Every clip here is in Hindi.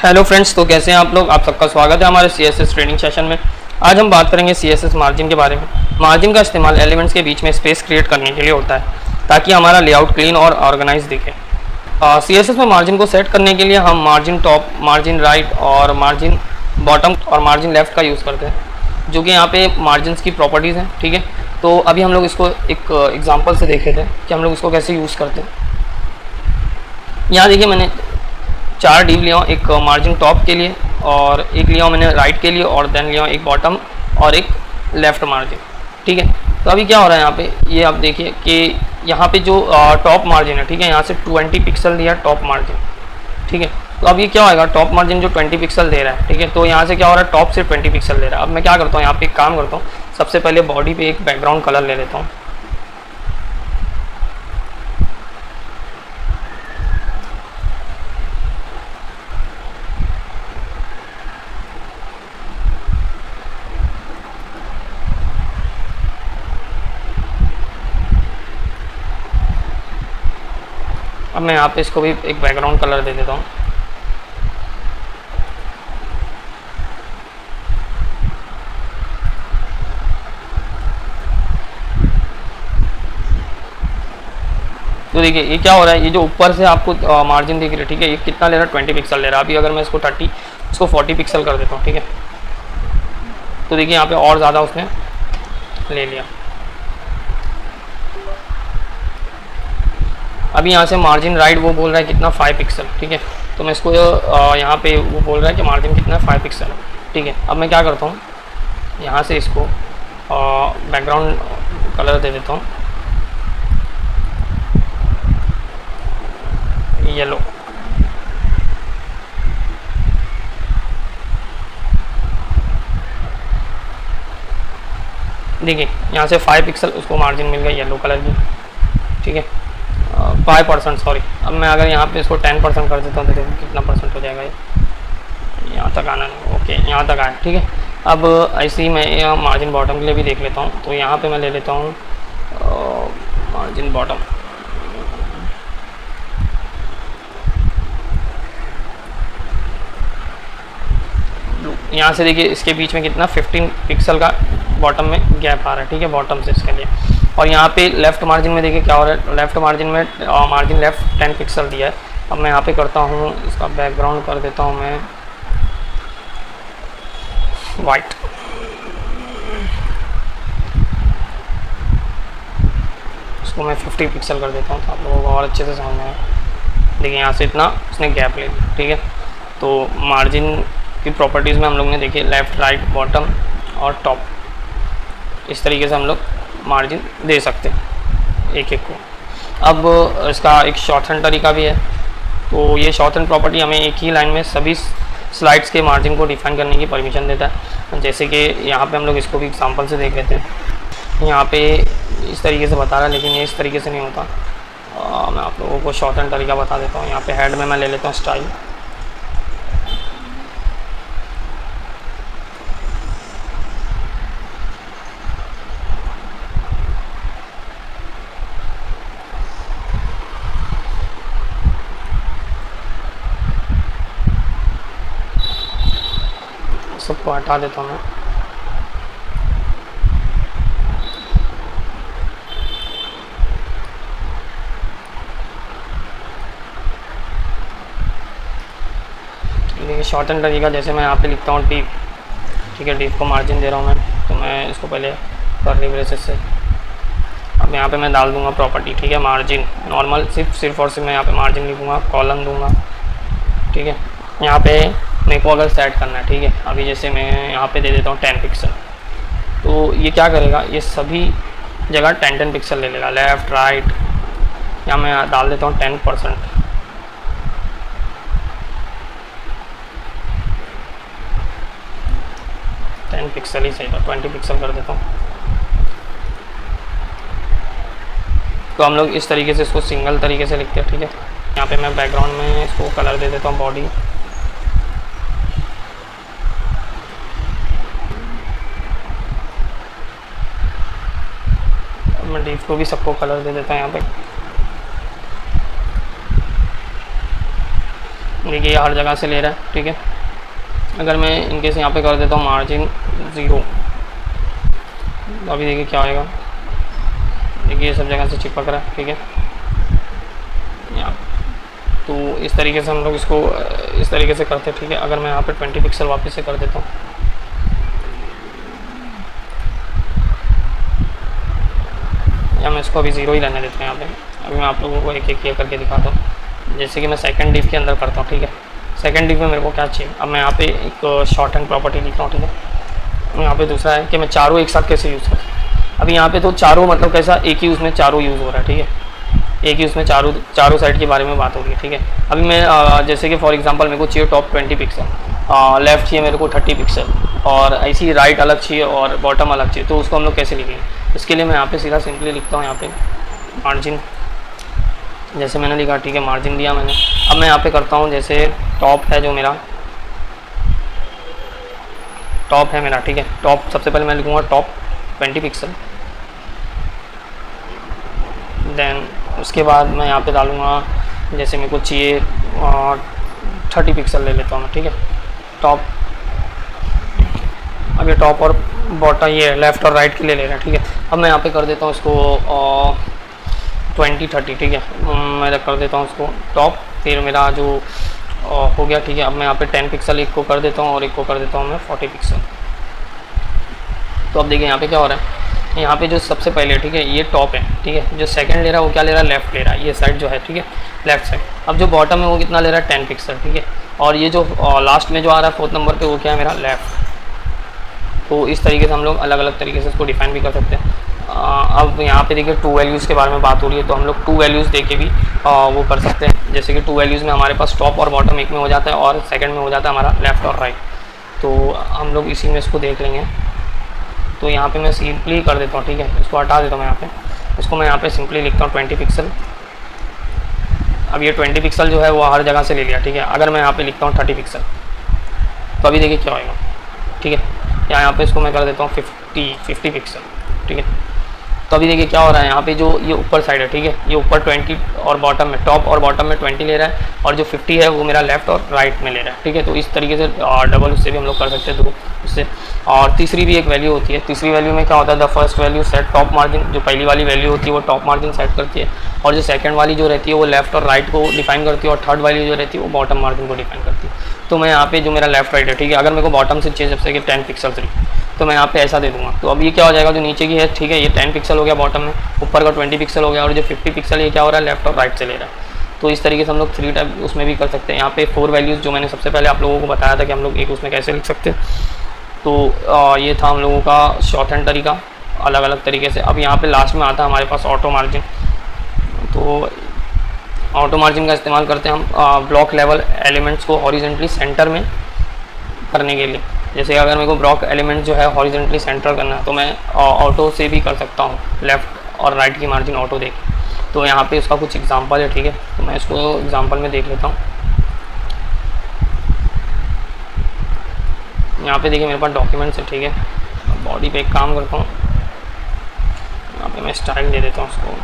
हेलो फ्रेंड्स, तो कैसे हैं आप लोग। आप सबका स्वागत है हमारे CSS ट्रेनिंग सेशन में। आज हम बात करेंगे CSS मार्जिन के बारे में। मार्जिन का इस्तेमाल एलिमेंट्स के बीच में स्पेस क्रिएट करने के लिए होता है ताकि हमारा लेआउट क्लीन और ऑर्गेनाइज दिखे। CSS में मार्जिन को सेट करने के लिए हम मार्जिन टॉप, मार्जिन राइट और मार्जिन बॉटम और मार्जिन लेफ्ट का यूज़ करते हैं, जो कि यहाँ पे मार्जिन की प्रॉपर्टीज़ हैं। ठीक है, तो अभी हम लोग इसको एक एग्जाम्पल से देखे थे कि हम लोग इसको कैसे यूज़ करते हैं। यहाँ देखिए, मैंने 4 डिव लिया हूँ, एक मार्जिन टॉप के लिए और एक लिया हूँ मैंने राइट के लिए और देन लिया हूँ एक बॉटम और एक लेफ़्ट मार्जिन। ठीक है, तो अभी क्या हो रहा है यहाँ पे, ये आप देखिए कि यहाँ पे जो टॉप मार्जिन है, ठीक है, यहाँ से 20 पिक्सल दिया टॉप मार्जिन। ठीक है, तो अब ये क्या होगा, टॉप मार्जिन जो 20 पिक्सल दे रहा है, ठीक है, तो यहाँ से क्या हो रहा है, टॉप से 20 पिक्सल दे रहा है। अब मैं क्या करता हूँ, यहाँ पे एक काम करता हूँ, सबसे पहले बॉडी पे एक बैकग्राउंड कलर ले लेता हूँ। अब मैं यहाँ पे इसको भी एक बैकग्राउंड कलर दे देता हूँ। तो देखिए ये क्या हो रहा है, ये जो ऊपर से आपको मार्जिन दिख रही है, ठीक है, ये कितना ले रहा है, 20 पिक्सल ले रहा है। अभी अगर मैं इसको 40 पिक्सल कर देता हूँ, ठीक है, तो देखिए यहाँ पे और ज़्यादा उसने ले लिया। अभी यहाँ से मार्जिन राइट वो बोल रहा है कितना, 5 पिक्सल। ठीक है, तो मैं इसको यहाँ पे वो बोल रहा है कि मार्जिन कितना है, 5 पिक्सल। ठीक है, अब मैं क्या करता हूँ, यहाँ से इसको बैकग्राउंड कलर दे देता हूँ येलो। देखिए यहाँ से 5 पिक्सल उसको मार्जिन मिल गया येलो कलर की। ठीक है, 5%, सॉरी। अब मैं अगर यहाँ पे इसको 10% कर देता हूँ तो देखो कितना परसेंट हो जाएगा। ये यहाँ तक आना नहीं, ओके, यहाँ तक आया। ठीक है, अब ऐसे ही मैं मार्जिन बॉटम के लिए भी देख लेता हूँ। तो यहाँ पे मैं ले लेता हूँ मार्जिन बॉटम। यहाँ से देखिए इसके बीच में कितना 15 पिक्सल का बॉटम में गैप आ रहा है। ठीक है, बॉटम से इसके लिए। और यहाँ पे लेफ़्ट मार्जिन में देखिए क्या हो रहा है, लेफ़्ट मार्जिन में मार्जिन लेफ़्ट 10 पिक्सल दिया है। अब मैं यहाँ पे करता हूँ, इसका बैकग्राउंड कर देता हूँ मैं वाइट। इसको मैं 50 पिक्सल कर देता हूँ तो आप लोगों को और अच्छे से समझ में आए। देखिए यहाँ से इतना उसने गैप ले लिया। ठीक है, तो मार्जिन की प्रॉपर्टीज़ में हम लोग ने देखिए लेफ़्ट, राइट, बॉटम और टॉप, इस तरीके से हम लोग मार्जिन दे सकते हैं एक एक को। अब इसका एक शॉर्टहैंड तरीका भी है। तो ये शॉर्टहैंड प्रॉपर्टी हमें एक ही लाइन में सभी स्लाइड्स के मार्जिन को डिफाइन करने की परमिशन देता है। जैसे कि यहाँ पे हम लोग इसको भी एग्जांपल से देख लेते हैं। यहाँ पे इस तरीके से बता रहा है, लेकिन ये इस तरीके से नहीं होता। मैं आप लोगों को शॉर्टहैंड तरीका बता देता हूँ। यहाँ पे हेड में मैं ले लेता हूँ स्टाइल। सबको हटा देता हूँ मैं। देखिए शॉर्टहैंड तरीका, जैसे मैं यहाँ पे लिखता हूँ डीप। ठीक है, डीप को मार्जिन दे रहा हूँ मैं, तो मैं इसको पहले कर्ली ब्रेसेस से, अब यहाँ पे मैं डाल दूँगा प्रॉपर्टी। ठीक है, मार्जिन नॉर्मल, सिर्फ और सिर्फ मैं यहाँ पे मार्जिन लिखूँगा, कॉलम दूँगा। ठीक है, यहाँ पे मेरे को अगर सेट करना है, ठीक है, अभी जैसे मैं यहाँ पे दे देता हूँ 10 पिक्सल, तो ये क्या करेगा, ये सभी जगह 10 पिक्सल ले लेगा, लेफ़्ट, राइट। यहाँ मैं डाल देता हूँ 10%। पिक्सल ही सही था, 20 पिक्सल कर देता हूँ। तो हम लोग इस तरीके से इसको सिंगल तरीके से लिखते हैं। ठीक है, यहाँ पे मैं बैकग्राउंड में इसको कलर दे देता हूँ बॉडी। मैं डीप को भी सबको कलर दे देता हूँ यहाँ पे। देखिए ये हर जगह से ले रहा है, ठीक है। अगर मैं इनकेस यहाँ पे कर देता हूँ मार्जिन 0, तो अभी देखिए क्या आएगा। देखिए ये सब जगह से चिपक रहा है, ठीक है। यहाँ तो इस तरीके से हम लोग इसको इस तरीके से करते हैं, ठीक है। अगर मैं यहाँ पे 20 पिक्सल वापस से कर देता हूँ, या मैं इसको अभी 0 ही रहने देता हूँ यहाँ पे। अभी मैं आप लोगों को एक एक ये करके दिखाता हूँ। जैसे कि मैं सेकंड डिव के अंदर करता हूँ, ठीक है। सेकंड डिव में मेरे को क्या चाहिए, अब मैं यहाँ पे एक शॉर्ट हैंड प्रॉपर्टी लिखता हूँ, ठीक है। यहाँ पे दूसरा है कि मैं चारों एक साथ कैसे यूज़ करूँ। अभी यहाँ पे तो चारों मतलब कैसा, एक ही उसमें चारों यूज़ हो रहा है, ठीक है। एक ही उसमें चारों साइड के बारे में बात हो रही है, ठीक है। अभी मैं जैसे कि फॉर एग्जांपल मेरे को चाहिए टॉप 20 पिक्सल, लेफ़्ट चाहिए मेरे को 30 पिक्सल, और ऐसी राइट अलग चाहिए और बॉटम अलग चाहिए। तो उसको हम लोग कैसे लिखेंगे, इसके लिए मैं यहाँ पे सीधा सिंपली लिखता हूँ यहाँ पे मार्जिन, जैसे मैंने लिखा, ठीक है। मार्जिन दिया मैंने। अब मैं यहाँ पे करता हूँ, जैसे टॉप है जो मेरा टॉप है मेरा, ठीक है। टॉप सबसे पहले मैं लिखूँगा टॉप 20 पिक्सल, देन उसके बाद मैं यहाँ पे डालूँगा, जैसे मेरे को चाहिए 30 पिक्सल ले लेता हूँ मैं, ठीक है। टॉप, अब ये टॉप और बॉटम ये लेफ़्ट और राइट के लिए ले रहा है, ठीक है। अब मैं यहाँ पे कर देता हूँ इसको 20-30, ठीक है। मैं कर देता हूँ इसको टॉप, फिर मेरा जो हो गया, ठीक है। अब मैं यहाँ पे 10 पिक्सल एक को कर देता हूँ और एक को कर देता हूँ मैं 40 पिक्सल। तो अब देखिए यहाँ पे क्या हो रहा है, यहाँ पे जो सबसे पहले, ठीक है, ये टॉप है, ठीक है। जो सेकंड ले रहा है वो क्या ले रहा है, लेफ़्ट ले रहा है, ये साइड जो है, ठीक है, लेफ़्ट साइड। अब जो बॉटम है वो कितना ले रहा है, 10 पिक्सल, ठीक है। और ये जो लास्ट में जो आ रहा है 4th नंबर पे, वो क्या है मेरा, लेफ़्ट। तो इस तरीके से हम लोग अलग अलग तरीके से इसको डिफाइन भी कर सकते हैं। अब यहाँ पे देखिए 2 वैल्यूज़ के बारे में बात हो रही है, तो हम लोग 2 वैल्यूज़ दे के भी वो कर सकते हैं। जैसे कि 2 वैल्यूज़ में हमारे पास टॉप और बॉटम एक में हो जाता है और सेकंड में हो जाता है हमारा लेफ़्ट और राइट। तो हम लोग इसी में इसको देख लेंगे। तो यहाँ पे मैं सिंपली कर देता हूँ, ठीक है। इसको हटा देता हूँ मैं यहाँ पे। इसको मैं यहाँ पे सिंपली लिखता हूँ 20 पिक्सल। अब ये 20 पिक्सल जो है वो हर जगह से ले लिया, ठीक है। अगर मैं यहाँ पे लिखता हूँ 30 पिक्सल, तो अभी देखिए क्या होएगा, ठीक है। यहाँ पे इसको मैं कर देता हूँ 50 पिक्सल, ठीक है। तो अभी देखिए क्या हो रहा है, यहाँ पे जो ये ऊपर साइड है, ठीक है, ये ऊपर 20 और बॉटम में, टॉप और बॉटम में 20 ले रहा है, और जो 50 है वो मेरा लेफ़्ट और राइट में ले रहा है, ठीक है। तो इस तरीके से डबल उससे भी हम लोग कर सकते हैं, 2 उससे। और तीसरी भी एक वैल्यू होती है। तीसरी वैल्यू में क्या होता है, the first value set top margin. जो पहली वाली वैल्यू होती है वो टॉप मार्जिन सेट करती है, और जो सेकंड वाली जो रहती है वो लेफ़्ट और राइट को डिफाइन करती है, और थर्ड वाली जो रहती है वो बॉटम मार्जिन को डिफाइन करती है। तो मैं यहाँ पे जो मेरा लेफ़्ट राइट है, ठीक है, अगर मेरे को बॉटम से चाहिए जैसे कि 10 पिक्सल से, तो मैं यहाँ पे ऐसा दे दूँगा। तो अब ये क्या हो जाएगा, जो नीचे की है, ठीक है, ये 10 पिक्सल हो गया बॉटम में, ऊपर का 20 पिक्सल हो गया, और जो 50 पिक्सल ये क्या हो रहा है, लेफ्ट और राइट से ले रहा है। तो इस तरीके से हम लोग 3 टाइप उसमें भी कर सकते हैं। यहाँ पे 4 वैल्यूज़ जो मैंने सबसे पहले आप लोगों को बताया था कि हम लोग एक उसमें कैसे लिख सकते हैं। तो ये था हम लोगों का शॉर्ट हैंड तरीका, अलग अलग तरीके से। अब यहाँ पे लास्ट में आता है हमारे पास ऑटो मार्जिन। तो ऑटो मार्जिन का इस्तेमाल करते हैं हम ब्लॉक लेवल एलिमेंट्स को हॉरिजेंटली सेंटर में करने के लिए। जैसे अगर मेरे को ब्लॉक एलिमेंट जो है हॉरिजेंटली सेंटर करना है, तो मैं ऑटो से भी कर सकता हूँ, लेफ़्ट और राइट की मार्जिन ऑटो देख। तो यहाँ पे उसका कुछ एग्जांपल है, ठीक है। तो मैं इसको एग्जांपल में देख लेता हूँ। यहाँ पे देखिए मेरे पास डॉक्यूमेंट्स है, ठीक है। बॉडी पे एक काम करता हूँ, यहाँ पे मैं स्टाइल दे देता हूँ उसको,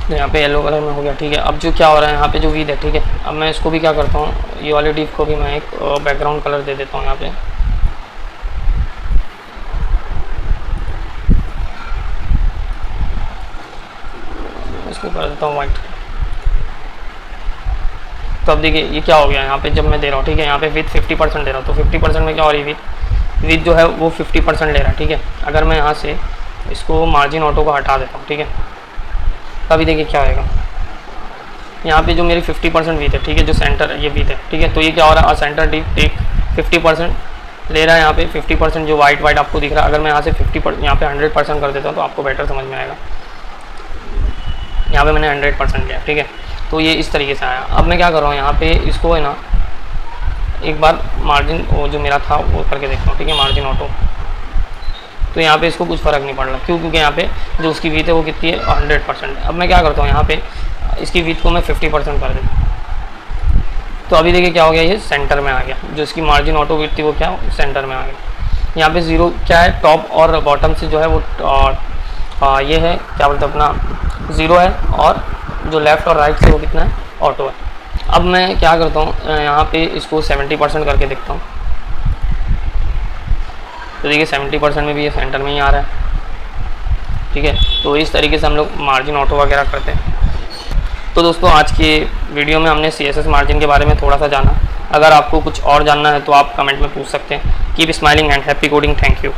तो यहाँ पे येलो कलर में हो गया, ठीक है। अब जो क्या हो रहा है यहाँ पे जो विद है, ठीक है, अब मैं इसको भी क्या करता हूँ, ये वाले डिव को भी मैं एक बैकग्राउंड कलर दे देता हूँ यहाँ पे। इसको कर देता हूँ वाइट। तो अब देखिए ये क्या हो गया, यहाँ पे जब मैं दे रहा हूँ, ठीक है, यहाँ पे विथ 50% दे रहा हूँ, तो 50% में क्या हो रही है, विथ जो है वो 50% ले रहा है, ठीक है। अगर मैं यहाँ से इसको मार्जिन ऑटो को हटा देता हूँ, ठीक है, अभी देखिए क्या होएगा, यहाँ पे जो मेरी 50% विथ है, ठीक है, जो सेंटर है ये विथ है, ठीक है। तो ये क्या हो रहा है, सेंटर टेक 50% ले रहा है, यहाँ पे 50% जो वाइट आपको दिख रहा है। अगर मैं यहाँ से 50% यहाँ पे 100% कर देता हूँ तो आपको बेटर समझ में आएगा। यहाँ पे मैंने 100% लिया, ठीक है। तो ये इस तरीके से आया। अब मैं क्या कर रहा हूँ, यहाँ पे इसको है ना एक बार मार्जिन वो जो मेरा था वो करके देखता हूँ, ठीक है, मार्जिन ऑटो। तो यहाँ पे इसको कुछ फ़र्क नहीं पड़ रहा, क्यों, क्योंकि यहाँ पे जो उसकी विथ है वो कितनी है, 100%। अब मैं क्या करता हूँ, यहाँ पे इसकी विथ को मैं 50% कर देता हूँ, तो अभी देखिए क्या हो गया, ये सेंटर में आ गया, जो इसकी मार्जिन ऑटो विड्थ थी वो क्या सेंटर में आ गया। यहाँ पे ज़ीरो क्या है, टॉप और बॉटम से जो है वो ये है क्या बोलते हैं अपना ज़ीरो है, और जो लेफ़्ट और राइट से वो कितना है ऑटो है। अब मैं क्या करता हूँ, यहाँ पे इसको 70% करके देखता हूँ। तो देखिए 70% में भी ये सेंटर में ही आ रहा है, ठीक है। तो इस तरीके से हम लोग मार्जिन ऑटो वगैरह करते हैं। तो दोस्तों आज के वीडियो में हमने CSS मार्जिन के बारे में थोड़ा सा जाना। अगर आपको कुछ और जानना है तो आप कमेंट में पूछ सकते हैं। Keep smiling and happy coding. Thank you.